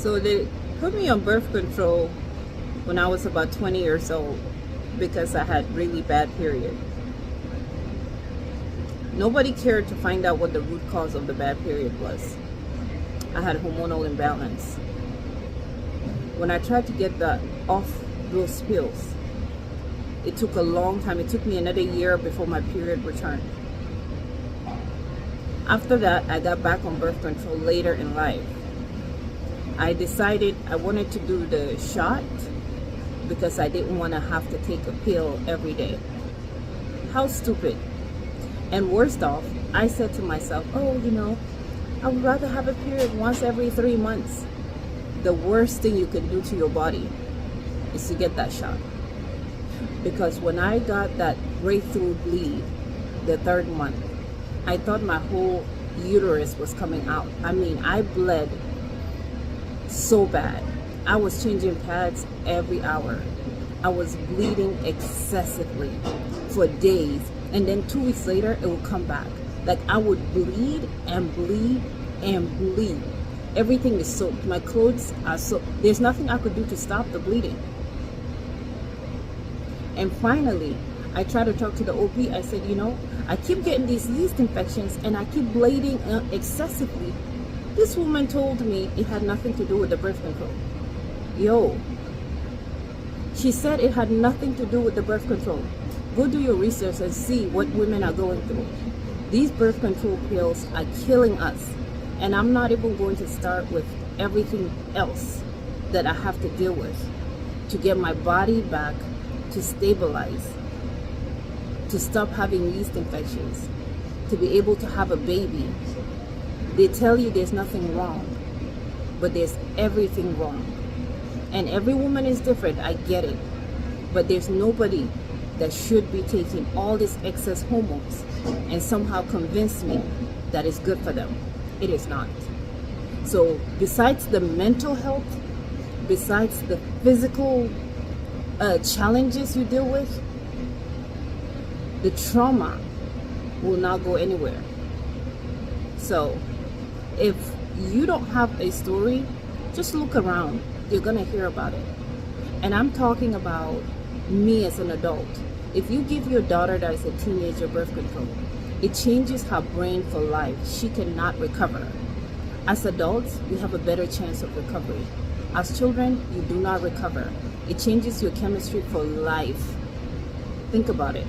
So they put me on birth control when I was about 20 years old because I had really bad period. Nobody cared to find out what the root cause of the bad period was. I had hormonal imbalance. When I tried to get that off those pills, it took a long time. It took me another year before my period returned. After that, I got back on birth control later in life. I decided I wanted to do the shot because I didn't want to have to take a pill every day. How stupid. And worst off, I said to myself, oh, I would rather have a period once every 3 months. The worst thing you can do to your body is to get that shot. Because when I got that breakthrough bleed the 3rd month, I thought my whole uterus was coming out. I mean, I bled so bad. I was changing pads every hour. I was bleeding excessively for days. And then 2 weeks later, it would come back. Like I would bleed and bleed and bleed. Everything is soaked. My clothes are soaked. There's nothing I could do to stop the bleeding. And finally, I tried to talk to the OB. I said, I keep getting these yeast infections and I keep bleeding excessively. This woman told me it had nothing to do with the birth control. She said it had nothing to do with the birth control. Go do your research and see what women are going through. These birth control pills are killing us. And I'm not even going to start with everything else that I have to deal with to get my body back to stabilize, to stop having yeast infections, to be able to have a baby. They tell you there's nothing wrong, but there's everything wrong. And every woman is different, I get it. But there's nobody that should be taking all this excess hormones and somehow convince me that it's good for them. It is not. So besides the mental health, besides the physical challenges you deal with, the trauma will not go anywhere. So if you don't have a story, just look around. You're gonna hear about it. And I'm talking about me as an adult. If you give your daughter that is a teenager birth control, it changes her brain for life. She cannot recover. As adults, you have a better chance of recovery. As children, you do not recover. It changes your chemistry for life. Think about it.